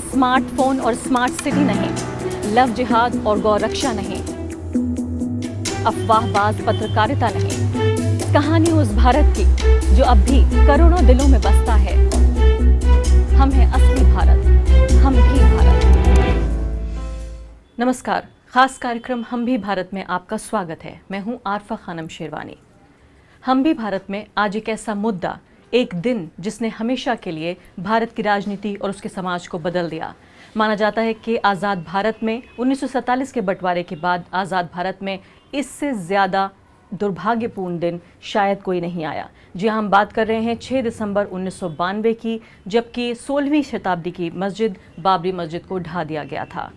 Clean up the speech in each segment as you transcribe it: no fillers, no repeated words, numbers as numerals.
Smartphone और smart city नहीं, love जिहाद और गौ रक्षा नहीं, अफवाहबाज पत्रकारिता नहीं। कहानी उस भारत की जो अब भी करोड़ों दिलों में बसता है। हम हैं असली भारत, हम भी भारत। नमस्कार, खास कार्यक्रम हम भी भारत में आपका स्वागत है। मैं हूं आरफा खानम शेरवानी। हम भी भारत में आज एक ऐसा मुद्दा, एक दिन जिसने हमेशा के लिए भारत की राजनीति और उसके समाज को बदल दिया। माना जाता है कि आज़ाद भारत में 1947 के बंटवारे के बाद आज़ाद भारत में इससे ज़्यादा दुर्भाग्यपूर्ण दिन शायद कोई नहीं आया। जी हम बात कर रहे हैं 6 दिसंबर 1992 की, जबकि 16वीं शताब्दी की मस्जिद बाबरी मस्जिद को ढा दिया गया था।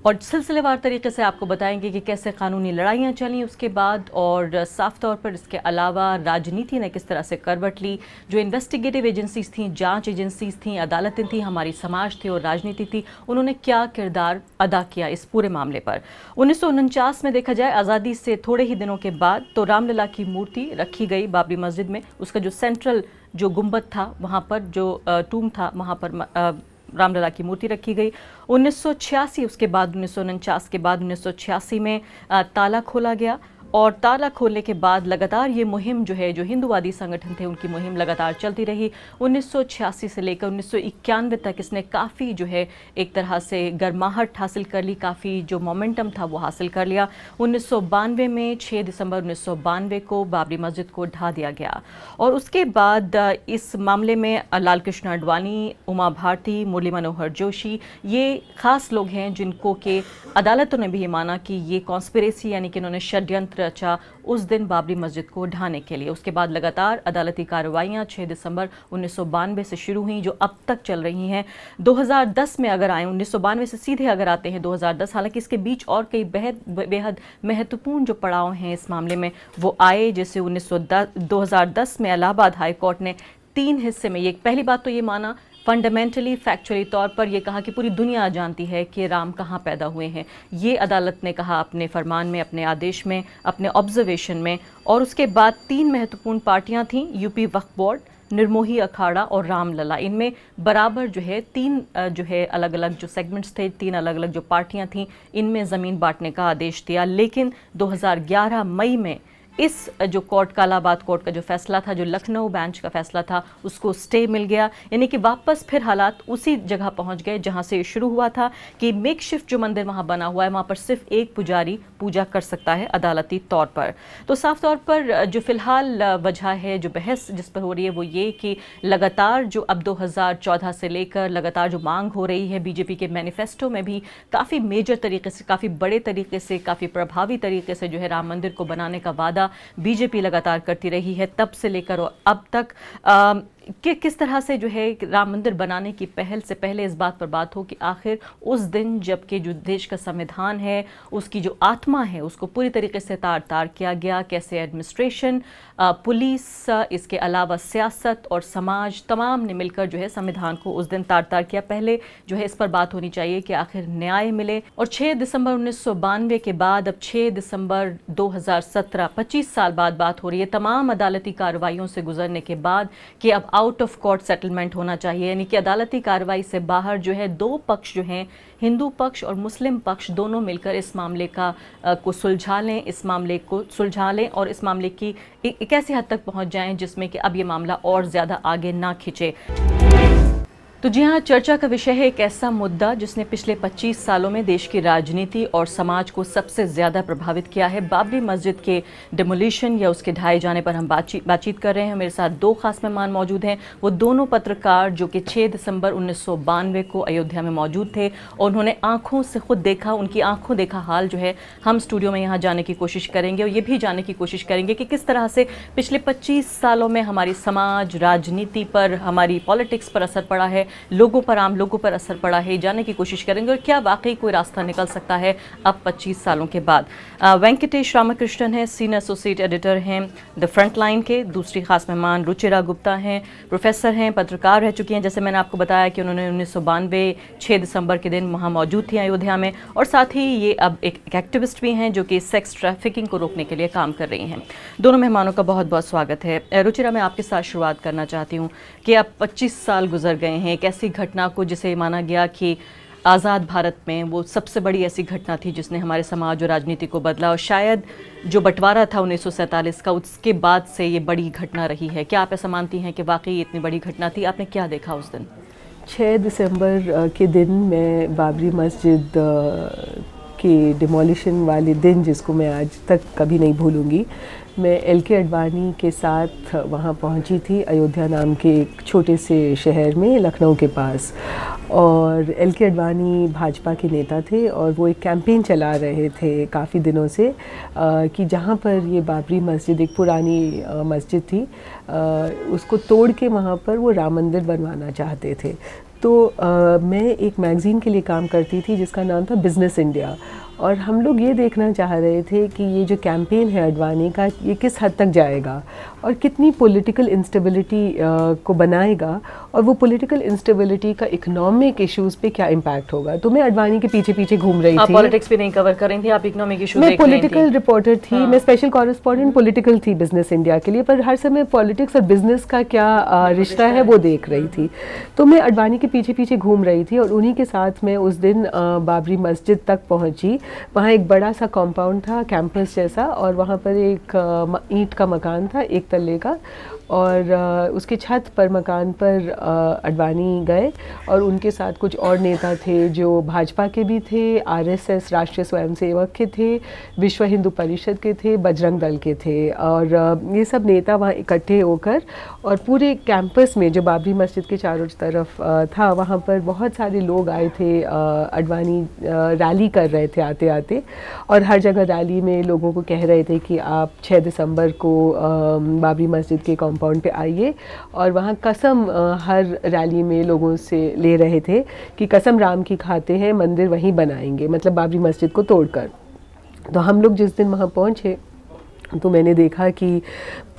और सिलसिलेवार तरीके से आपको बताएंगे कि कैसे कानूनी लड़ाइयाँ चली उसके बाद, और साफ तौर पर इसके अलावा राजनीति ने किस तरह से करवट ली। जो इन्वेस्टिगेटिव एजेंसीज थीं, जांच एजेंसीज थीं, अदालतें थीं, हमारी समाज थी और राजनीति थी, उन्होंने क्या किरदार अदा किया इस पूरे मामले पर। 1949 में देखा जाए, आज़ादी से थोड़े ही दिनों के बाद तो रामलला की मूर्ति रखी गई बाबरी मस्जिद में। उसका जो सेंट्रल जो गुंबद था, वहाँ पर जो टूम था, वहाँ पर रामलला की मूर्ति रखी गई। 1986 उसके बाद 1949 के बाद 1986 में ताला खोला गया, और ताला खोलने के बाद लगातार ये मुहिम जो है, जो हिंदूवादी संगठन थे उनकी मुहिम लगातार चलती रही। 1986 से लेकर 1991 तक इसने काफ़ी जो है एक तरह से गर्माहट हासिल कर ली, काफ़ी जो मोमेंटम था वो हासिल कर लिया। 1992 में 6 दिसंबर 1992 को बाबरी मस्जिद को ढा दिया गया, और उसके बाद इस मामले में लाल कृष्ण आडवाणी, उमा भारती, मुरली मनोहर जोशी, ये ख़ास लोग हैं जिनको के अदालतों ने भी ये माना कि ये कॉन्स्पिरेसी यानी कि इन्होंने षड्यंत्र रचा उस दिन बाबरी मस्जिद को ढाने के लिए। उसके बाद लगातार अदालती कार्रवाइयाँ 6 दिसंबर 1992 से शुरू हुई, जो अब तक चल रही हैं। 2010 में अगर आए, 1992 से सीधे अगर आते हैं 2010, हालांकि इसके बीच और कई बेहद महत्वपूर्ण जो पड़ाव हैं इस मामले में वो आए। जैसे 2010 में इलाहाबाद हाई कोर्ट ने 3 हिस्से में, ये पहली बात तो ये माना, फंडामेंटली फैक्चुअली तौर पर यह कहा कि पूरी दुनिया जानती है कि राम कहाँ पैदा हुए हैं। ये अदालत ने कहा अपने फरमान में, अपने आदेश में, अपने ऑब्जर्वेशन में। और उसके बाद 3 महत्वपूर्ण पार्टियां थीं, यूपी वक्फ बोर्ड, निर्मोही अखाड़ा और रामलला। इनमें बराबर जो है 3 जो है अलग अलग जो सेगमेंट्स थे, 3 अलग अलग जो पार्टियां थीं, इनमें ज़मीन बांटने का आदेश दिया। लेकिन 2011 मई में इस जो कोर्ट का, इलाहाबाद कोर्ट का जो फैसला था, जो लखनऊ बेंच का फैसला था, उसको स्टे मिल गया। यानी कि वापस फिर हालात उसी जगह पहुंच गए जहां से शुरू हुआ था कि मेकशिफ्ट जो मंदिर वहां बना हुआ है, वहां पर सिर्फ एक पुजारी पूजा कर सकता है अदालती तौर पर। तो साफ तौर पर जो फिलहाल वजह है, जो बहस जिस पर हो रही है, वो ये कि लगातार जो अब 2014 से लेकर लगातार जो मांग हो रही है, बीजेपी के मैनिफेस्टो में भी काफ़ी मेजर तरीके से, काफ़ी बड़े तरीके से, काफ़ी प्रभावी तरीके से जो है राम मंदिर को बनाने का वादा बीजेपी लगातार करती रही है तब से लेकर और अब तक। कि किस तरह से जो है राम मंदिर बनाने की पहल से पहले इस बात पर बात हो कि आखिर उस दिन जबकि जो देश का संविधान है, उसकी जो आत्मा है, उसको पूरी तरीके से तार तार किया गया। कैसे एडमिनिस्ट्रेशन, पुलिस, इसके अलावा सियासत और समाज तमाम ने मिलकर जो है संविधान को उस दिन तार तार किया। पहले जो है इस पर बात होनी चाहिए कि आखिर न्याय मिले। और 6 दिसंबर 1992 के बाद अब 6 दिसंबर 2017, 25 साल बाद बात हो रही है, तमाम अदालती कार्रवाइयों से गुजरने के बाद, कि अब आउट ऑफ कोर्ट सेटलमेंट होना चाहिए। यानी कि अदालती कार्रवाई से बाहर जो है 2 पक्ष जो हैं, हिंदू पक्ष और मुस्लिम पक्ष, दोनों मिलकर इस मामले को सुलझा लें, इस मामले को सुलझा लें और इस मामले की एक ऐसी हद तक पहुंच जाएं जिसमें कि अब ये मामला और ज़्यादा आगे ना खिंचे। तो जी हाँ, चर्चा का विषय है एक ऐसा मुद्दा जिसने पिछले 25 सालों में देश की राजनीति और समाज को सबसे ज़्यादा प्रभावित किया है। बाबरी मस्जिद के डिमोलिशन या उसके ढाए जाने पर हम बातचीत कर रहे हैं। मेरे साथ 2 खास मेहमान मौजूद हैं। वो दोनों पत्रकार जो कि 6 दिसंबर 1992 को अयोध्या में मौजूद थे, और उन्होंने आंखों से खुद देखा, उनकी आंखों देखा हाल जो है हम स्टूडियो में यहाँ जाने की कोशिश करेंगे, और ये भी जानने की कोशिश करेंगे कि किस तरह से पिछले 25 सालों में हमारी समाज, राजनीति पर, हमारी पॉलिटिक्स पर असर पड़ा है, लोगों पर, आम लोगों पर असर पड़ा है। जानने की कोशिश करेंगे और क्या वाकई कोई रास्ता निकल सकता है अब 25 सालों के बाद। वेंकटेश रामकृष्णन है, सीनियर एसोसिएट एडिटर हैं द फ्रंटलाइन के। दूसरी खास मेहमान रुचिरा गुप्ता हैं, प्रोफेसर हैं, पत्रकार रह चुकी हैं। जैसे मैंने आपको बताया कि उन्होंने 1992 6 दिसंबर के दिन वहाँ मौजूद थी अयोध्या में, और साथ ही ये अब एक एक्टिविस्ट भी हैं जो कि सेक्स ट्रैफिकिंग को रोकने के लिए काम कर रही हैं। दोनों मेहमानों का बहुत बहुत स्वागत है। रुचिरा, मैं आपके साथ शुरुआत करना चाहती हूँ कि अब 25 साल गुजर गए हैं, एक ऐसी घटना को जिसे माना गया कि आज़ाद भारत में वो सबसे बड़ी ऐसी घटना थी जिसने हमारे समाज और राजनीति को बदला, और शायद जो बंटवारा था 1947 का, उसके बाद से ये बड़ी घटना रही है। क्या आप ऐसा मानती हैं कि वाकई इतनी बड़ी घटना थी? आपने क्या देखा उस दिन? 6 दिसंबर के दिन मैं बाबरी मस्जिद के डिमोलिशन वाले दिन, जिसको मैं आज तक कभी नहीं भूलूंगी, मैं LK अडवाणी के साथ वहाँ पहुँची थी, अयोध्या नाम के एक छोटे से शहर में, लखनऊ के पास। और LK अडवाणी भाजपा के नेता थे और वो एक कैंपेन चला रहे थे काफ़ी दिनों से कि जहाँ पर ये बाबरी मस्जिद, एक पुरानी मस्जिद थी, उसको तोड़ के वहाँ पर वो राम मंदिर बनवाना चाहते थे। तो मैं एक मैगज़ीन के लिए काम करती थी जिसका नाम था बिज़नेस इंडिया, और हम लोग ये देखना चाह रहे थे कि ये जो कैंपेन है अडवाणी का, ये किस हद तक जाएगा और कितनी पॉलिटिकल इंस्टेबिलिटी को बनाएगा, और वो पॉलिटिकल इंस्टेबिलिटी का इकोनॉमिक इश्यूज़ पे क्या इम्पैक्ट होगा। तो मैं अडवाणी के पीछे पीछे घूम रही थी। आप पॉलिटिक्स भी नहीं कवर कर रही थी, आप इकोनॉमिक इश्यूज मैं पॉलिटिकल रिपोर्टर थी। हाँ। मैं स्पेशल कॉरेस्पॉन्डेंट पॉलिटिकल थी बिज़नेस इंडिया के लिए, पर हर समय पॉलिटिक्स और बिज़नेस का क्या रिश्ता है वो देख रही थी। तो मैं अडवाणी के पीछे पीछे घूम रही थी और उन्हीं के साथ मैं उस दिन बाबरी मस्जिद तक पहुंची। वहाँ एक बड़ा सा कॉम्पाउंड था, कैंपस जैसा, और वहाँ पर एक ईंट का मकान था, एक तल्ले का, और उसके छत पर, मकान पर अडवाणी गए और उनके साथ कुछ और नेता थे जो भाजपा के भी थे, RSS राष्ट्रीय स्वयंसेवक के थे, विश्व हिंदू परिषद के थे, बजरंग दल के थे, और ये सब नेता वहाँ इकट्ठे होकर, और पूरे कैंपस में जो बाबरी मस्जिद के चारों तरफ था, वहाँ पर बहुत सारे लोग आए थे। अडवाणी रैली कर रहे थे आते आते, और हर जगह रैली में लोगों को कह रहे थे कि आप 6 दिसंबर को बाबरी मस्जिद के कॉम्पाउंड पे आइए, और वहाँ कसम हर रैली में लोगों से ले रहे थे कि कसम राम की खाते हैं, मंदिर वहीं बनाएंगे, मतलब बाबरी मस्जिद को तोड़कर। तो हम लोग जिस दिन वहाँ पहुँचे तो मैंने देखा कि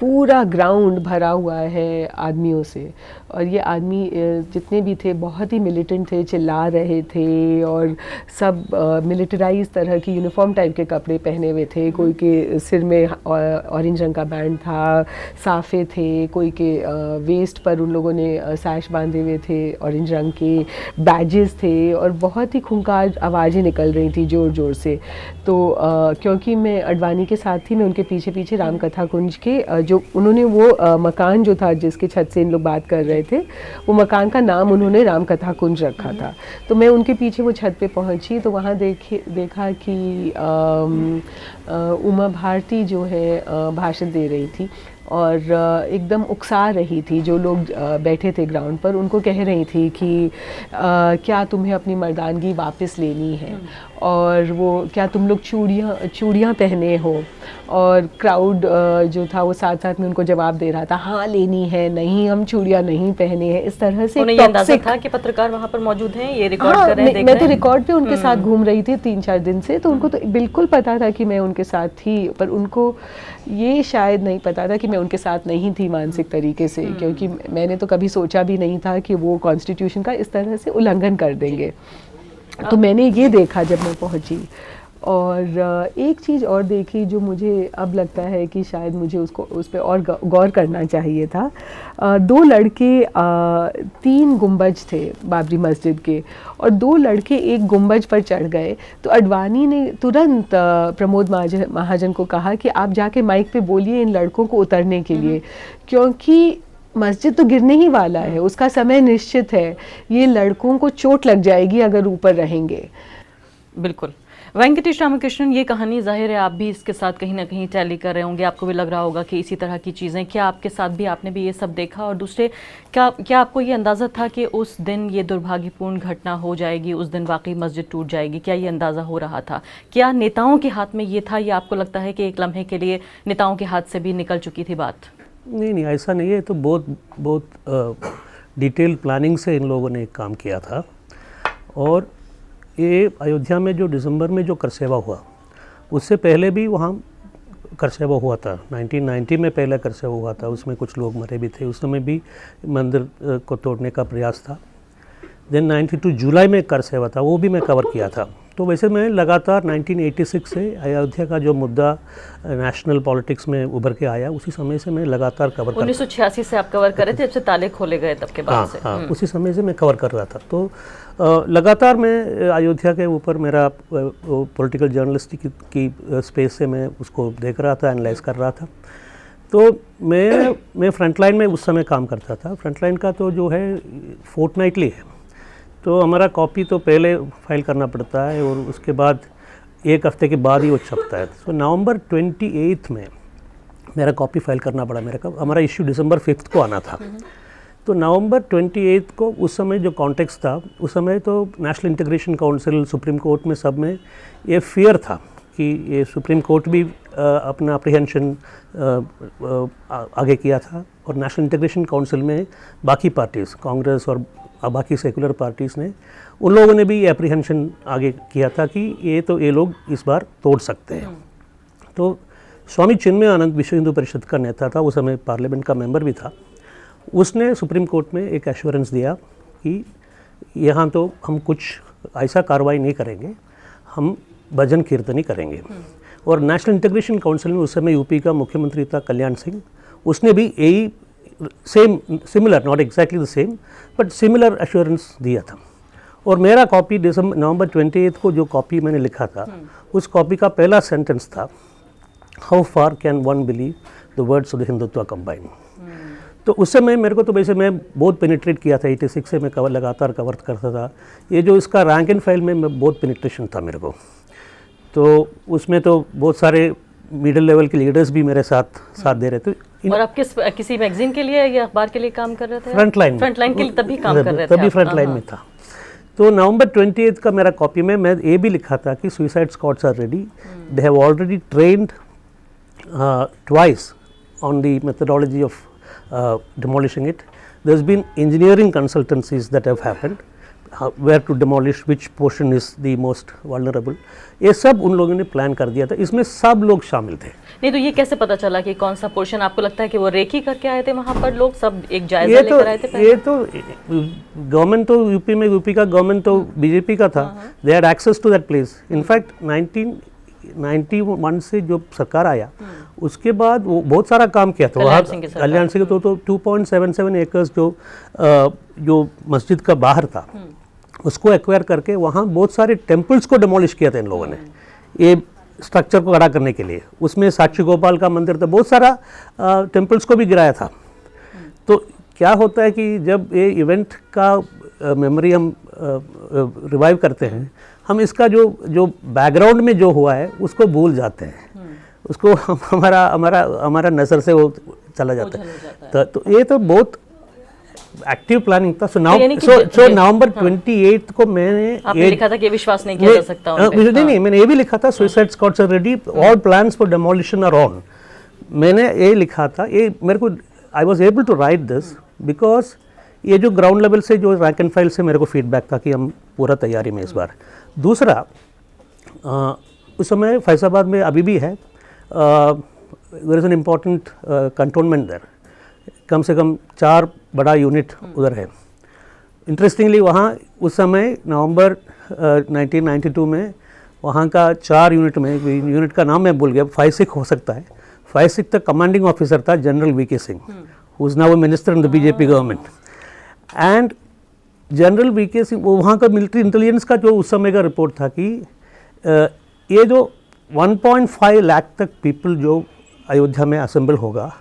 पूरा ग्राउंड भरा हुआ है आदमियों से, और ये आदमी जितने भी थे बहुत ही मिलिटेंट थे, चिल्ला रहे थे, और सब मिलिटराइज तरह की यूनिफॉर्म टाइप के कपड़े पहने हुए थे। कोई के सिर में ऑरेंज रंग का बैंड था, साफ़े थे, कोई के वेस्ट पर उन लोगों ने सैश बांधे हुए थे ऑरेंज रंग के, बैजेस थे, और बहुत ही खूंखार आवाज़ें निकल रही थी ज़ोर ज़ोर से। तो क्योंकि मैं अडवाणी के साथ थी, मैं उनके पीछे पीछे राम कथा कुंज के, जो उन्होंने वो मकान जो था जिसके छत से इन लोग बात कर रहे थे, वो मकान का नाम उन्होंने राम कथा कुंज रखा था। तो मैं उनके पीछे वो छत पे पहुंची तो वहाँ देखा कि उमा भारती जो है भाषण दे रही थी, और एकदम उकसा रही थी। जो लोग बैठे थे ग्राउंड पर, उनको कह रही थी कि क्या तुम्हें अपनी मर्दानगी वापस लेनी है, और वो क्या तुम लोग चूड़ियाँ पहने हो। और क्राउड जो था वो साथ साथ में उनको जवाब दे रहा था, हाँ लेनी है, नहीं हम चूड़ियाँ नहीं पहने हैं, इस तरह से। उन्हें ये अंदाजा था कि पत्रकार वहाँ पर मौजूद हैं, ये रिकॉर्ड कर रहे हैं, मैं तो रिकॉर्ड पे उनके साथ घूम रही थी 3-4 दिन से, तो उनको तो बिल्कुल पता था कि मैं उनके साथ थी, पर उनको ये शायद नहीं पता था कि मैं उनके साथ नहीं थी मानसिक तरीके से, क्योंकि मैंने तो कभी सोचा भी नहीं था कि वो कॉन्स्टिट्यूशन का इस तरह से उल्लंघन कर देंगे। तो मैंने ये देखा जब मैं पहुंची। और एक चीज़ और देखी जो मुझे अब लगता है कि शायद मुझे उस पर और गौर करना चाहिए था। 2 लड़के 3 गुंबज थे बाबरी मस्जिद के, और 2 लड़के एक गुंबज पर चढ़ गए। तो अडवाणी ने तुरंत प्रमोद महाजन को कहा कि आप जाके माइक पे बोलिए इन लड़कों को उतरने के लिए, क्योंकि मस्जिद तो गिरने ही वाला है, उसका समय निश्चित है, ये लड़कों को चोट लग जाएगी अगर ऊपर रहेंगे। बिल्कुल। वेंकटेश रामकृष्णन, ये कहानी जाहिर है आप भी इसके साथ कहीं ना कहीं टैली कर रहे होंगे, आपको भी लग रहा होगा कि इसी तरह की चीज़ें, क्या आपके साथ भी, आपने भी ये सब देखा? और दूसरे, क्या आपको ये अंदाज़ा था कि उस दिन ये दुर्भाग्यपूर्ण घटना हो जाएगी, उस दिन वाकई मस्जिद टूट जाएगी? क्या ये अंदाज़ा हो रहा था? क्या नेताओं के हाथ में ये था, या आपको लगता है कि एक लम्हे के लिए नेताओं के हाथ से भी निकल चुकी थी बात? नहीं, ऐसा नहीं है। तो बहुत डिटेल प्लानिंग से इन लोगों ने एक काम किया था। और ये अयोध्या में जो दिसंबर में जो करसेवा हुआ, उससे पहले भी वहाँ करसेवा हुआ था। 1990 में पहला करसेवा हुआ था, उसमें कुछ लोग मरे भी थे। उस समय भी मंदिर को तोड़ने का प्रयास था। देन 92 जुलाई में कर सेवा था, वो भी मैं कवर किया था। तो वैसे मैं लगातार 1986 से अयोध्या का जो मुद्दा नेशनल पॉलिटिक्स में उभर के आया, उसी समय से मैं लगातार कवर कर 1986 से आप कवर कर रहे थे, जब से ताले खोले गए तब के बाद से। हाँ, उसी समय से मैं कवर कर रहा था। तो लगातार मैं अयोध्या के ऊपर मेरा पॉलिटिकल जर्नलिस्ट की स्पेस से मैं उसको देख रहा था, एनालाइज कर रहा था। तो मैं फ्रंटलाइन में उस समय काम करता था। फ्रंटलाइन का तो जो है फोर्टनाइटली है, तो हमारा कॉपी तो पहले फाइल करना पड़ता है और उसके बाद एक हफ्ते के बाद ही वो छपता है। तो नवंबर 28 में मेरा कॉपी फाइल करना पड़ा। हमारा इश्यू दिसंबर 5 को आना था। तो नवंबर 28 को उस समय जो कॉन्टेक्स्ट था, उस समय तो national integration council, supreme court में सब में ये फियर था कि ये सुप्रीम कोर्ट भी अपना अप्रीहेंशन आगे किया था और नेशनल इंटीग्रेशन काउंसिल में बाकी पार्टीज़, कांग्रेस और बाकी सेकुलर पार्टीज़ ने, उन लोगों ने भी ये अप्रीहेंशन आगे किया था कि ये लोग इस बार तोड़ सकते हैं। तो स्वामी चिन्मय आनंद विश्व हिंदू परिषद का नेता था, उस समय पार्लियामेंट का मेंबर भी था। उसने सुप्रीम कोर्ट में एक एश्योरेंस दिया कि यहाँ तो हम कुछ ऐसा कार्रवाई नहीं करेंगे, हम भजन कीर्तनी करेंगे। और नेशनल इंटीग्रेशन काउंसिल में उस समय यूपी का मुख्यमंत्री था कल्याण सिंह, उसने भी यही same, similar, not exactly the same but similar assurance दिया था। और मेरा कॉपी नवंबर 28 को जो कॉपी मैंने लिखा था, उस कॉपी का पहला सेंटेंस था, how far can one believe the words of the Hindutva combine. तो उस समय मेरे को तो वैसे मैं बहुत पेनिट्रेट किया था, 86 से मैं लगातार कवर करता था। ये जो इसका रैंक एंड फाइल में मैं बहुत पेनिट्रेशन था मेरे को। तो उसमें तो बहुत सारे मिडिल लेवल के लीडर्स भी मेरे साथ दे रहे थे। और आप किसी मैगजीन के लिए या अखबार के लिए काम कर रहे थे? फ्रंटलाइन के लिए तभी काम कर रहे थे? तभी फ्रंटलाइन में था। तो नवंबर 28 का मेरा कॉपी में मैं ये भी लिखा था कि suicide squads are ready, they have already trained twice on the methodology of demolishing it. There's been engineering consultancies that have happened, where to demolish, which portion is the most vulnerable. ये सब उन लोगों ने plan कर दिया था, इसमें सब लोग शामिल थे। नहीं तो ये कैसे पता चला कि कौन सा पोर्शन? आपको लगता है कि वो रेकी करके आए थे वहाँ पर लोग, सब एक जायजा लेकर आए थे पहले? ये तो गवर्नमेंट तो यूपी का गवर्नमेंट तो बीजेपी का था, they had access to that place. In fact 1991 से जो सरकार आया उसके बाद वो बहुत सारा काम किया था वहाँ कल्याण सिंह तो 2.77 एकर्स जो मस्जिद का बाहर था उसको एक्वायर करके वहाँ बहुत सारे टेम्पल्स को डिमोलिश किया था इन लोगों ने, ये स्ट्रक्चर को खड़ा करने के लिए। उसमें साक्षी गोपाल का मंदिर था, बहुत सारा टेम्पल्स को भी गिराया था। तो क्या होता है कि जब ये इवेंट का मेमोरी हम रिवाइव करते हैं, हम इसका जो बैकग्राउंड में जो हुआ है उसको भूल जाते हैं, उसको हमारा नज़र से वो चला जाता है। तो ये तो बहुत एक्टिव प्लानिंग था। सो नवंबर 28 को मैंने आपने लिखा था कि विश्वास नहीं किया जा सकता उन पे। नहीं, मैंने ये भी लिखा था suicide squads are ready, all plans for demolition are on. मैंने ये लिखा था, ये मेरे को I was able to write this because ये जो ग्राउंड लेवल से जो रैंक एंड फाइल से मेरे को फीडबैक था कि हम पूरा तैयारी में इस बार। दूसरा, उस समय फैजाबाद में अभी भी है, there is an important cantonment there, कम से कम 4 बड़ा यूनिट उधर है। इंटरेस्टिंगली वहाँ उस समय नवंबर 1992 में वहाँ का 4 यूनिट में, यूनिट का नाम मैं भूल गया, 5-6 हो सकता है, 5-6 तक कमांडिंग ऑफिसर था general V K Singh, who is now a minister in the BJP government. And general V K Singh, वो वहाँ का मिलिट्री इंटेलिजेंस का जो उस समय का रिपोर्ट था कि ये जो 1.5 लाख तक पीपल जो अयोध्या में असेंबल होगा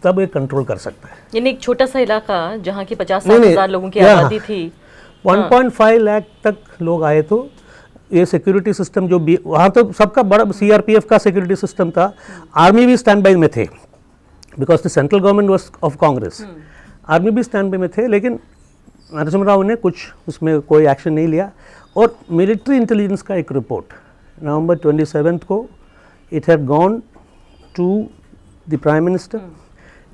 तब ये कंट्रोल कर सकता है। यानी एक छोटा सा इलाका जहाँ की 50,000 लोगों की आबादी थी, 1.5 लाख तक लोग आए। तो ये सिक्योरिटी सिस्टम जो भी वहाँ तो सबका बड़ा CRPF का सिक्योरिटी सिस्टम था, आर्मी भी स्टैंड बाई में थे because the central government was of Congress, army भी स्टैंड बाई में थे, लेकिन नरसिम्हा राव ने कुछ उसमें कोई एक्शन नहीं लिया। और मिलिट्री इंटेलिजेंस का एक रिपोर्ट नवंबर 27 को, it had gone to the prime minister,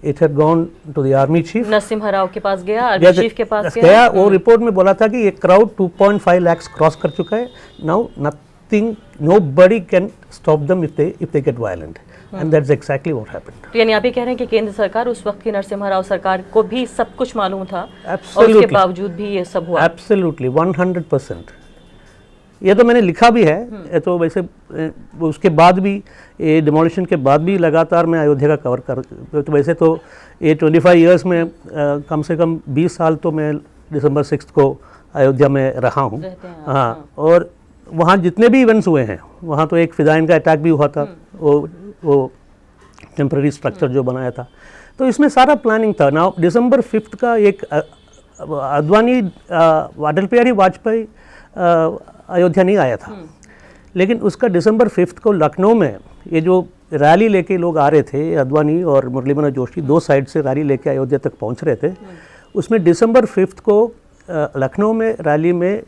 it had gone to the army chief, Narasimha Rao के पास गया, आर्मी चीफ के पास गया। वो रिपोर्ट में बोला था कि ये क्राउड 2.5 लाख क्रॉस कर चुका है, now nothing, nobody can stop them if they get violent. And that's exactly what happened. तो यानी आप ये कह रहे हैं कि केंद्र सरकार, उस वक्त की नरसिम्हा राव सरकार को भी सब कुछ मालूम था और उसके बावजूद भी ये सब हुआ। एब्सोल्युटली 100%। ये तो मैंने लिखा भी है। ये तो वैसे उसके बाद भी, ये डिमोलिशन के बाद भी लगातार मैं अयोध्या का कवर कर, तो वैसे तो ये 25 ईयर्स में कम से कम 20 साल तो मैं दिसंबर 6 को अयोध्या में रहा हूँ। हाँ, और वहाँ जितने भी इवेंट्स हुए हैं, वहाँ तो एक फिदाइन का अटैक भी हुआ था, वो टेम्पररी स्ट्रक्चर जो बनाया था, तो इसमें सारा प्लानिंग था। ना दिसंबर 5 का एक अडवाणी, अटल बिहारी वाजपेयी अयोध्या नहीं आया था, लेकिन उसका दिसंबर 5 को लखनऊ में ये जो रैली लेके लोग आ रहे थे, अडवाणी और मुरली मनोहर जोशी दो साइड से रैली लेके अयोध्या तक पहुंच रहे थे, उसमें दिसंबर 5 को लखनऊ में रैली में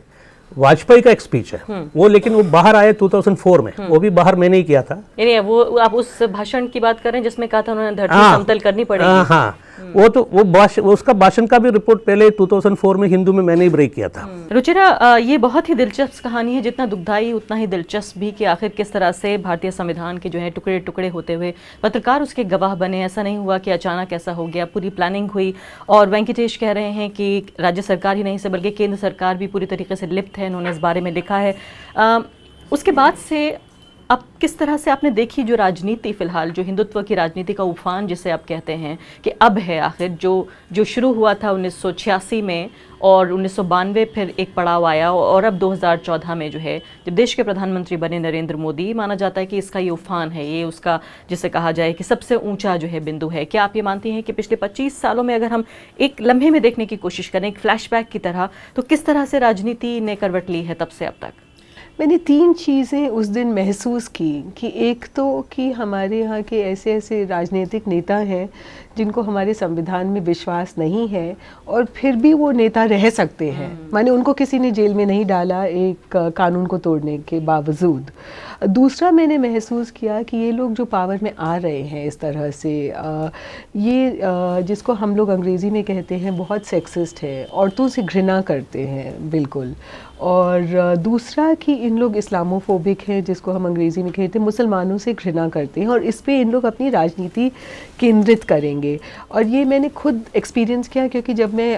वाजपेयी का एक स्पीच है वो, लेकिन वो बाहर आए 2004 में, वो भी बाहर मैंने ही किया था। यानी वो आप उस भाषण की बात कर रहे हैं जिसमें कहा था उन्होंने धरती समतल करनी पड़ेगी। हाँ, वो तो वो उसका भाषण का भी रिपोर्ट पहले 2004 में हिंदू में मैंने ही ब्रेक किया था। रुचिरा, ये बहुत ही दिलचस्प कहानी है, जितना दुखदाई उतना ही दिलचस्प भी, कि आखिर किस तरह से भारतीय संविधान के जो है टुकड़े टुकड़े होते हुए पत्रकार उसके गवाह बने। ऐसा नहीं हुआ कि अचानक ऐसा हो गया, पूरी प्लानिंग हुई। और वेंकटेश कह रहे हैं कि राज्य सरकार ही नहीं से बल्कि केंद्र सरकार भी पूरी तरीके से लिप्त है, उन्होंने इस बारे में लिखा है। उसके बाद से अब किस तरह से आपने देखी जो राजनीति, फिलहाल जो हिंदुत्व की राजनीति का उफान जिसे आप कहते हैं कि अब है, आखिर जो शुरू हुआ था 1986 में और 1992 फिर एक पड़ाव आया, और अब 2014 में जो है जब देश के प्रधानमंत्री बने नरेंद्र मोदी, माना जाता है कि इसका ये उफान है, ये उसका जिसे कहा जाए कि सबसे ऊंचा जो है बिंदु है। क्या आप ये मानती हैं कि पिछले 25 सालों में अगर हम एक लम्हे में देखने की कोशिश करें, एक फ्लैशबैक की तरह, तो किस तरह से राजनीति ने करवट ली है तब से अब तक? मैंने 3 चीज़ें उस दिन महसूस की कि एक तो कि हमारे यहाँ के ऐसे ऐसे राजनीतिक नेता हैं जिनको हमारे संविधान में विश्वास नहीं है और फिर भी वो नेता रह सकते हैं, माने उनको किसी ने जेल में नहीं डाला एक कानून को तोड़ने के बावजूद। दूसरा मैंने महसूस किया कि ये लोग जो पावर में आ रहे हैं इस तरह से, ये जिसको हम लोग अंग्रेज़ी में कहते हैं बहुत सेक्सिस्ट है, औरतों से घृणा करते हैं बिल्कुल। और दूसरा कि इन लोग इस्लामोफोबिक हैं, जिसको हम अंग्रेज़ी में कहते हैं मुसलमानों से घृणा करते हैं, और इस पे इन लोग अपनी राजनीति केंद्रित करेंगे। और ये मैंने खुद एक्सपीरियंस किया, क्योंकि जब मैं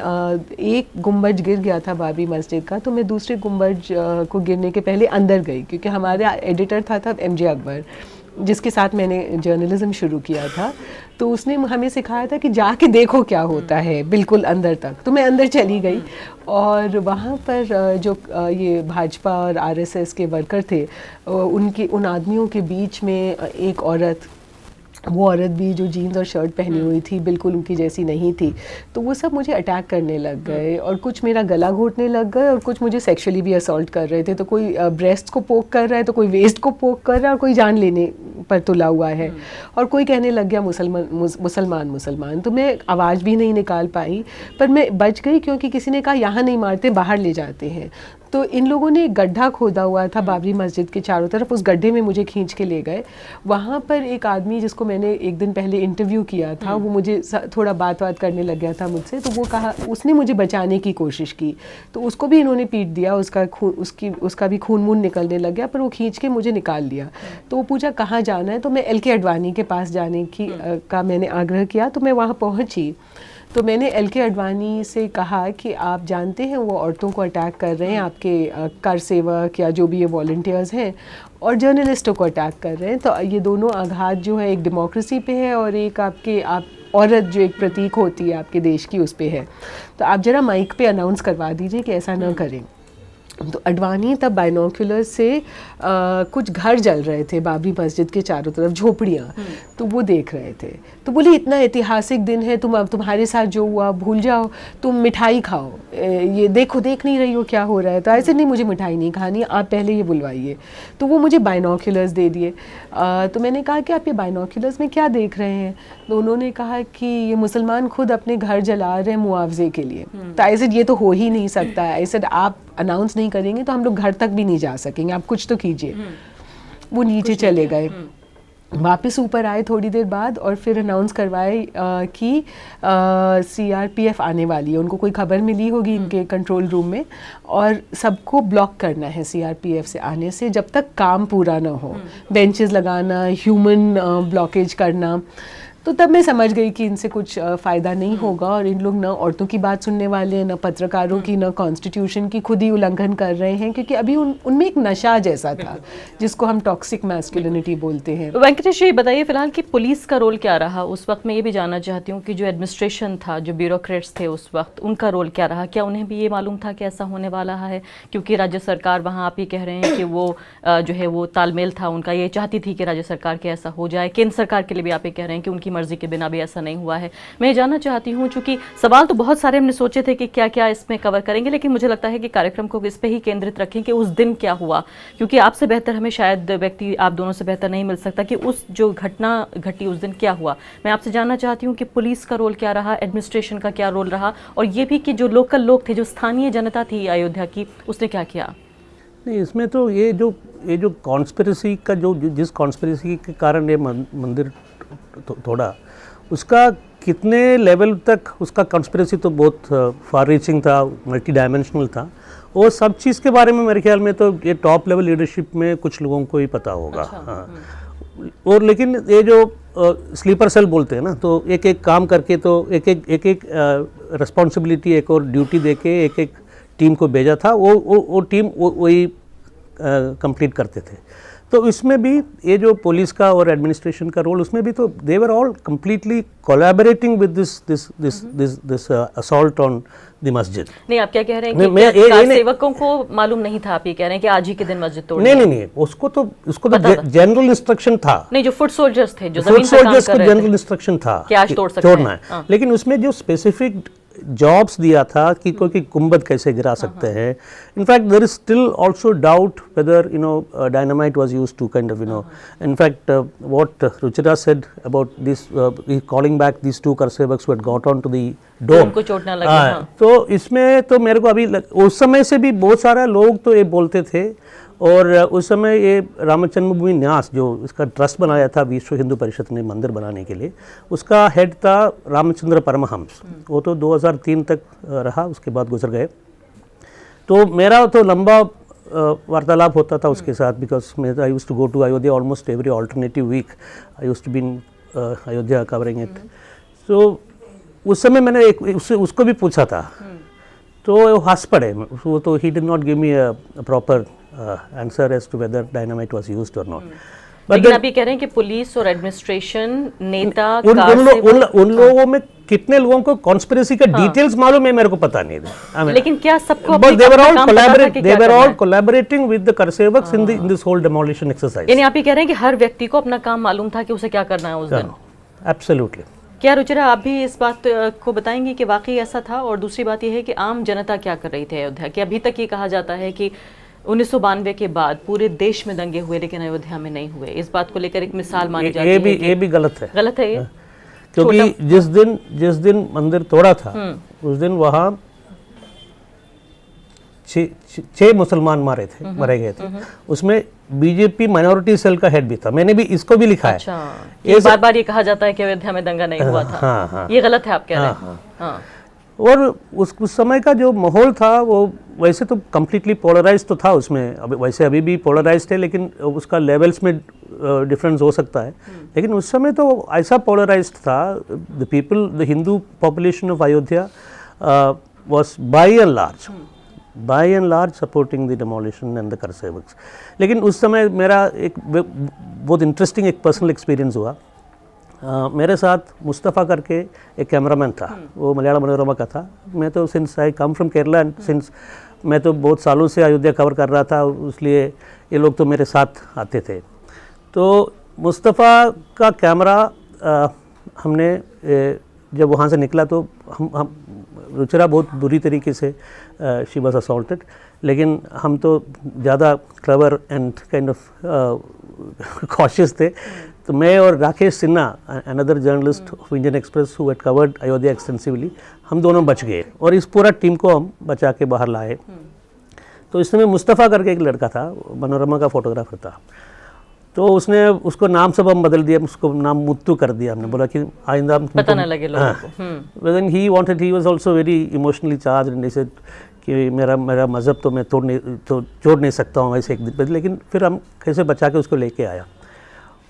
एक गुंबज गिर गया था बाबरी मस्जिद का, तो मैं दूसरे गुंबज को गिरने के पहले अंदर गई, क्योंकि हमारा एडिटर था तब MJ अकबर, जिसके साथ मैंने जर्नलिज्म शुरू किया था। तो उसने हमें सिखाया था कि जाके देखो क्या होता है बिल्कुल अंदर तक। तो मैं अंदर चली गई और वहाँ पर जो ये भाजपा और RSS के वर्कर थे, उन आदमियों के बीच में एक औरत, वो औरत भी जो जीन्स और शर्ट पहनी हुई थी बिल्कुल उनकी जैसी नहीं थी, तो वो सब मुझे अटैक करने लग गए और कुछ मेरा गला घोटने लग गए और कुछ मुझे सेक्सुअली भी असॉल्ट कर रहे थे। तो कोई ब्रेस्ट को पोक कर रहा है, तो कोई वेस्ट को पोक कर रहा है, और कोई जान लेने पर तुला हुआ है, और कोई कहने लग गया मुसलमान। तो मैं आवाज़ भी नहीं निकाल पाई, पर मैं बच गई, क्योंकि किसी ने कहा यहाँ नहीं मारते, बाहर ले जाते हैं। तो इन लोगों ने एक गड्ढा खोदा हुआ था बाबरी मस्जिद के चारों तरफ, उस गड्ढे में मुझे खींच के ले गए। वहाँ पर एक आदमी जिसको मैंने एक दिन पहले इंटरव्यू किया था, वो मुझे थोड़ा बात करने लग गया था मुझसे, तो वो कहा, उसने मुझे बचाने की कोशिश की, तो उसको भी इन्होंने पीट दिया, उसका भी खून वून निकलने लग गया, पर वो खींच के मुझे निकाल दिया। तो वो पूछा कहाँ जाना है, तो मैं LK अडवाणी के पास जाने का मैंने आग्रह किया, तो मैं वहाँ पहुँची। तो मैंने LK अडवाणी से कहा कि आप जानते हैं वो औरतों को अटैक कर रहे हैं, आपके कर सेवक या जो भी ये वॉलंटियर्स हैं, और जर्नलिस्टों को अटैक कर रहे हैं। तो ये दोनों आघात जो है एक डेमोक्रेसी पे है और एक आप औरत जो एक प्रतीक होती है आपके देश की, उस पे है। तो आप ज़रा माइक पे अनाउंस करवा दीजिए कि ऐसा ना करें। तो अडवाणी तब बाइनोक्यूलर से कुछ घर जल रहे थे बाबरी मस्जिद के चारों तरफ, झोपड़ियाँ, तो वो देख रहे थे। तो बोले इतना ऐतिहासिक दिन है, तुम्हारे साथ जो हुआ भूल जाओ, तुम मिठाई खाओ, ये देखो, देख नहीं रही हो क्या हो रहा है। तो ऐसे नहीं, मुझे मिठाई नहीं खानी, आप पहले ये बुलवाइए। तो वो मुझे बाइनोक्यूलर्स दे दिए। तो मैंने कहा कि आप ये बाइनोक्यूलर्स में क्या देख रहे हैं? तो उन्होंने कहा कि ये मुसलमान खुद अपने घर जला रहे हैं मुआवजे के लिए। तो ऐसे ये तो हो ही नहीं सकता, ऐसे आप अनाउंस नहीं करेंगे तो हम लोग घर तक भी नहीं जा सकेंगे, आप कुछ तो कीजिए। वो नीचे चले गए वापस ऊपर आए थोड़ी देर बाद और फिर अनाउंस करवाए कि CRPF आने वाली है। उनको कोई खबर मिली होगी इनके कंट्रोल रूम में, और सबको ब्लॉक करना है CRPF से आने से जब तक काम पूरा ना हो। बेंचेस लगाना, ह्यूमन ब्लॉकेज करना। तो तब मैं समझ गई कि इनसे कुछ फ़ायदा नहीं होगा, और इन लोग ना औरतों की बात सुनने वाले हैं, ना पत्रकारों की, ना कॉन्स्टिट्यूशन की, खुद ही उल्लंघन कर रहे हैं, क्योंकि अभी उनमें एक नशा जैसा था जिसको हम टॉक्सिक मैस्कुलिनिटी बोलते हैं। वेंकटेश जी बताइए फिलहाल कि पुलिस का रोल क्या रहा उस वक्त? मैं ये भी जानना चाहती हूँ कि जो एडमिनिस्ट्रेशन था, जो ब्यूरोक्रेट्स थे उस वक्त, उनका रोल क्या रहा? क्या उन्हें भी ये मालूम था कि ऐसा होने वाला है? क्योंकि राज्य सरकार वहाँ आप ये कह रहे हैं कि वो जो है वो तालमेल था उनका, ये चाहती थी कि राज्य सरकार के ऐसा हो जाए। केंद्र सरकार के लिए भी आप ये कह रहे हैं कि उनकी मर्जी के बिना भी ऐसा नहीं हुआ है। मैं ये जानना चाहती हूँ, चूंकि सवाल तो बहुत सारे हमने सोचे थे कि क्या क्या इसमें कवर करेंगे, लेकिन मुझे लगता है कि कार्यक्रम को इस पे ही केंद्रित रखें कि उस दिन क्या हुआ, क्योंकि आपसे बेहतर हमें शायद व्यक्ति, आप दोनों से बेहतर नहीं मिल सकता कि उस जो घटना घटी उस दिन क्या हुआ। मैं आपसे जानना चाहती हूँ कि पुलिस का रोल क्या रहा, एडमिनिस्ट्रेशन का क्या रोल रहा, और ये भी कि जो लोकल लोग थे, जो स्थानीय जनता थी अयोध्या की, उसने क्या किया? नहीं, इसमें तो ये जो कॉन्स्पिरेसी का जिस कॉन्स्पिरेसी के कारण ये मंदिर थोड़ा, उसका कितने लेवल तक उसका कॉन्स्पिरेसी तो बहुत फार रीचिंग था, मल्टी डायमेंशनल था। वो सब चीज़ के बारे में मेरे ख्याल में तो ये टॉप लेवल लीडरशिप में कुछ लोगों को ही पता होगा। अच्छा, हाँ। और लेकिन ये जो स्लीपर सेल बोलते हैं ना, तो एक एक काम करके तो एक रिस्पॉन्सिबिलिटी, एक और ड्यूटी देके एक टीम को भेजा था। वो टीम वही कंप्लीट करते थे। तो इसमें भी ये जो पुलिस का और एडमिनिस्ट्रेशन का रोल, उसमें भी तो they were all completely collaborating with this assault on the masjid. नहीं, आप क्या कह रहे हैं कि कार सेवकों को मालूम नहीं था? आप ये कह रहे हैं कि आज ही के दिन मस्जिद तोड़नी? नहीं, उसको तो जनरल इंस्ट्रक्शन था। नहीं, जो फुट सोल्जर्स थे, जो फुट सोल्जर्स को जनरल इंस्ट्रक्शन था कि आज तोड़ना है। लेकिन उसमें जो स्पेसिफिक जॉब्स दिया था कि कोई गुंबद कैसे गिरा सकते हैं। In fact there is still also doubt whether dynamite was used to kind of in fact what Ruchira said about this calling back this to kar sevaks who had got on to the dome, उनको चोट ना लगे। तो इसमें तो मेरे को अभी उस समय से भी बहुत सारे लोग तो ये बोलते थे। और उस समय ये राम जन्मभूमि न्यास, जो इसका ट्रस्ट बनाया था विश्व हिंदू परिषद ने मंदिर बनाने के लिए, उसका हेड था रामचंद्र परमहंस। वो तो 2003 तक रहा, उसके बाद गुजर गए। तो मेरा तो लंबा वार्तालाप होता था उसके साथ, because I used to go to Ayodhya almost every alternative week. I used to be in Ayodhya covering it. तो उस समय मैंने उसको भी पूछा था, तो वो हंस पड़े। वो तो he did not give me a proper answer as to whether dynamite was used or not. लेकिन आप ये कह रहे हैं कि पुलिस और एडमिनिस्ट्रेशन, नेता, उन लोगों में कितने लोगों को कॉन्स्पिरेसी का डिटेल्स मालूम है, मेरे को पता नहीं था। लेकिन क्या सबको they were all collaborating with the Karsevaks in this whole demolition exercise. यानी आप ये कह रहे हैं कि हर व्यक्ति को अपना काम मालूम था कि उसे क्या करना है उस दिन? Absolutely. क्या रुचिरा, आप भी इस बात को बताएंगी कि वाकई ऐसा था? और दूसरी बात यह है कि आम जनता क्या कर रही थी अयोध्या की? अभी तक ये कहा जाता है कि 1992 के बाद पूरे देश में दंगे हुए, लेकिन अयोध्या में नहीं हुए। इस बात को लेकर एक मिसाल मानी जाती है। ये भी गलत है। गलत है ये, क्योंकि जिस दिन मंदिर तोड़ा था उस दिन वहाँ 6 मुसलमान मारे गए थे। उसमें बीजेपी माइनॉरिटी सेल का हेड भी था। मैंने भी इसको भी लिखा है। अच्छा, ये बार ये कहा जाता है कि अयोध्या में दंगा नहीं हुआ था। हाँ। ये गलत है, आप कह रहे हैं? हाँ। और उस समय का जो माहौल था वो वैसे तो कम्प्लीटली पोलराइज तो था उसमें, वैसे अभी भी पोलराइज्ड है, लेकिन उसका लेवल्स में डिफरेंस हो सकता है। लेकिन उस समय तो ऐसा पोलराइज्ड था, the Hindu population of Ayodhya was by and large supporting the demolition and the karsevaks. लेकिन उस समय मेरा एक बहुत इंटरेस्टिंग एक पर्सनल एक्सपीरियंस हुआ। मेरे साथ मुस्तफ़ा करके एक कैमरामैन था, वो मलयालम मनोरमा का था। मैं तो since I come from Kerala and since मैं तो बहुत सालों से अयोध्या कवर कर रहा था, इसलिए ये लोग तो मेरे साथ आते थे। तो मुस्तफ़ा का कैमरा हमने जब वहाँ से निकला तो हम रुचिरा बहुत बुरी तरीके से शी वाज असॉल्टेड, लेकिन हम तो ज़्यादा clever and kind of cautious थे। तो मैं और Rakesh Sinha, another journalist of Indian express who had covered Ayodhya extensively, हम दोनों बच गए और इस पूरा टीम को हम बचा के बाहर लाए। तो इस समय मुस्तफ़ा करके एक लड़का था, मनोरमा का फोटोग्राफर था। तो उसने उसको नाम सब हम बदल दिया, उसको नाम मुत्तू कर दिया हमने, बोला कि आइंदा पता ना लगे लोगों को। When he wanted, he was also very emotionally charged and he said कि मेरा मज़हब तो मैं छोड़ नहीं सकता हूँ वैसे एक दिन पर, लेकिन फिर हम कैसे बचा के उसको लेके आया।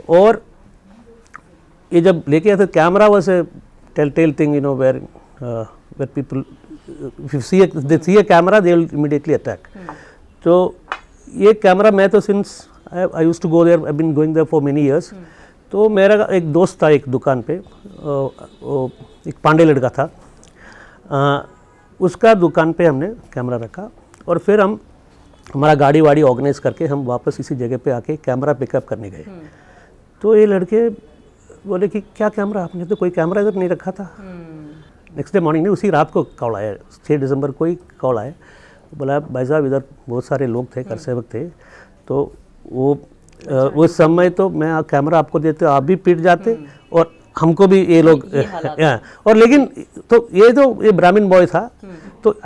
और ये जब लेके आया तो camera was a tell thing, you know, where people if you see a camera they will immediately attack. तो ये कैमरा मैं तो since I used to go there, I've been going there for many years. तो मेरा एक दोस्त था एक दुकान पे, एक पांडे लड़का था, उसका दुकान पे हमने कैमरा रखा और फिर हम हमारा गाड़ी वाड़ी ऑर्गेनाइज करके हम वापस इसी जगह पे आके कैमरा पिकअप करने गए। तो ये लड़के बोले कि क्या कैमरा, आपने तो कोई कैमरा इधर नहीं रखा था। नेक्स्ट डे मॉर्निंग नहीं, उसी रात को कॉल आया, 6 दिसंबर को ही कॉल आया, बोला भाई साहब इधर बहुत सारे लोग थे, कर सेवक थे, तो वो समय तो मैं कैमरा आपको देते, आप भी पिट जाते और हमको भी ये लोग और लेकिन तो ये ब्राह्मण बॉय था, तो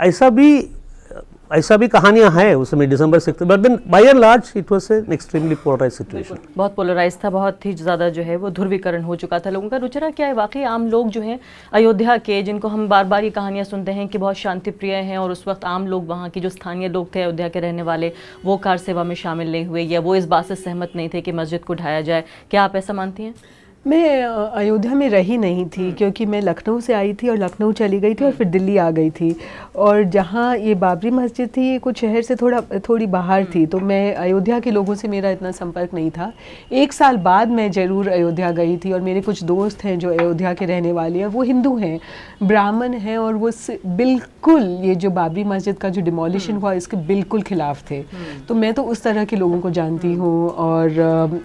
ऐसा भी कहानियां हैं उस समय दिसंबर 6, but then by and large it was an extremely polarised situation. बहुत पोलराइज था, बहुत ही ज़्यादा जो है वो ध्रुवीकरण हो चुका था लोगों का। रुचिरा, क्या है वाकई आम लोग जो हैं अयोध्या के, जिनको हम बार बार ये कहानियां सुनते हैं कि बहुत शांति प्रिय हैं, और उस वक्त आम लोग, वहाँ के जो स्थानीय लोग थे अयोध्या के रहने वाले, वो कार सेवा में शामिल नहीं हुए या वो इस बात से सहमत नहीं थे कि मस्जिद को ढाया जाए, क्या आप ऐसा मानती हैं? मैं अयोध्या में रही नहीं थी क्योंकि मैं लखनऊ से आई थी और लखनऊ चली गई थी और फिर दिल्ली आ गई थी, और जहाँ ये बाबरी मस्जिद थी ये कुछ शहर से थोड़ी बाहर थी, तो मैं अयोध्या के लोगों से मेरा इतना संपर्क नहीं था। 1 साल बाद मैं ज़रूर अयोध्या गई थी और मेरे कुछ दोस्त हैं जो अयोध्या के रहने वाले हैं, वो हिंदू हैं, ब्राह्मण हैं, और वो बिल्कुल ये जो बाबरी मस्जिद का जो डिमोलिशन हुआ इसके बिल्कुल ख़िलाफ़ थे। तो मैं तो उस तरह के लोगों को जानती हूँ। और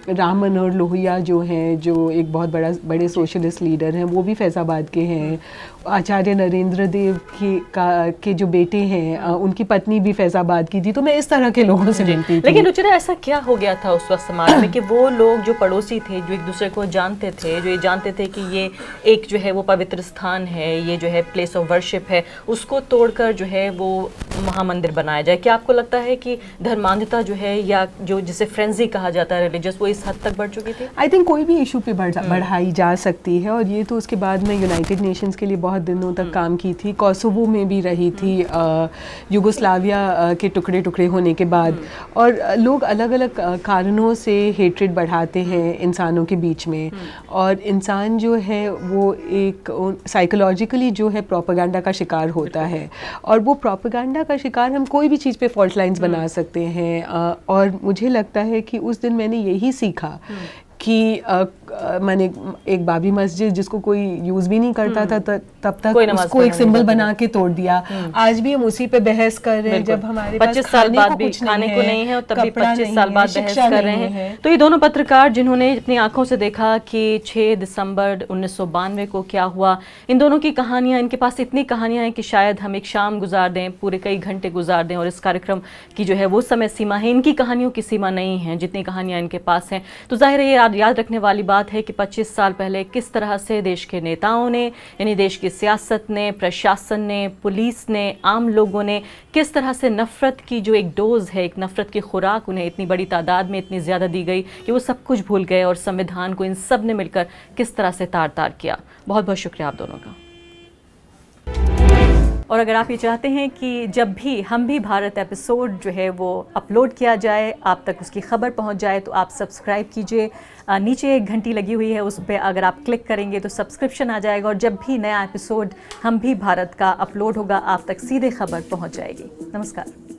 राम मनोहर लोहिया जो हैं, जो एक बहुत बड़े सोशलिस्ट लीडर हैं, वो भी फैज़ाबाद के हैं। आचार्य नरेंद्र देव के जो बेटे हैं, उनकी पत्नी भी फैज़ाबाद की थी। तो मैं इस तरह के लोगों से मिलती थी। लेकिन रुचिरा, ऐसा क्या हो गया था उस वक्त समाज में कि वो लोग जो पड़ोसी थे, जो एक दूसरे को जानते थे, जो ये जानते थे कि ये एक जो है वो पवित्र स्थान है, ये जो है प्लेस ऑफ वर्शिप है, उसको तोड़कर जो है वो महामंदिर बनाया जाए? क्या आपको लगता है कि धर्मांधता जो है, या जो जिसे फ्रेंजी कहा जाता है रिलीजियस, वो इस हद तक बढ़ चुकी थी? आई थिंक कोई भी इशू पे बढ़ाई जा सकती है, और ये तो उसके बाद में यूनाइटेड नेशंस के लिए बहुत दिनों तक काम की थी, कोसोवो में भी रही थी युगोस्लाविया के टुकड़े होने के बाद। और लोग अलग अलग कारणों से हेट्रेड बढ़ाते हैं इंसानों के बीच में, और इंसान जो है वो एक साइकोलॉजिकली जो है प्रोपेगेंडा का शिकार होता है, और वो प्रोपेगेंडा का शिकार हम कोई भी चीज़ पे फॉल्ट लाइंस बना सकते हैं। और मुझे लगता है कि उस दिन मैंने यही सीखा कि मैंने एक बाबरी मस्जिद जिसको कोई यूज़ भी नहीं करता था तब तक उसको एक सिंबल बना के तोड़ दिया। आज भी हम उसी पे बहस कर रहे हैं, जब हमारे 25 साल बाद भी खाने को नहीं है, और तब भी 25 साल बाद बहस कर रहे हैं। तो ये दोनों पत्रकार जिन्होंने अपनी आंखों से देखा कि 6 दिसंबर 1992 को क्या हुआ, इन दोनों की कहानियाँ, इनके पास इतनी कहानियाँ हैं कि शायद हम एक शाम गुजार दें, पूरे कई घंटे गुजार दें, और इस कार्यक्रम की जो है वो समय सीमा है, इनकी कहानियों की सीमा नहीं है जितनी कहानियाँ इनके पास हैं। तो जाहिर है ये याद रखने वाली बात है कि 25 साल पहले किस तरह से देश के नेताओं ने, यानी देश की सियासत ने, प्रशासन ने, पुलिस ने, आम लोगों ने किस तरह से नफ़रत की जो एक डोज है, एक नफ़रत की खुराक उन्हें इतनी बड़ी तादाद में इतनी ज़्यादा दी गई कि वो सब कुछ भूल गए, और संविधान को इन सब ने मिलकर किस तरह से तार किया। बहुत बहुत शुक्रिया आप दोनों का। और अगर आप ये चाहते हैं कि जब भी हम भी भारत एपिसोड जो है वो अपलोड किया जाए, आप तक उसकी खबर पहुंच जाए, तो आप सब्सक्राइब कीजिए। नीचे एक घंटी लगी हुई है, उस पर अगर आप क्लिक करेंगे तो सब्सक्रिप्शन आ जाएगा, और जब भी नया एपिसोड हम भी भारत का अपलोड होगा, आप तक सीधे खबर पहुंच जाएगी। नमस्कार।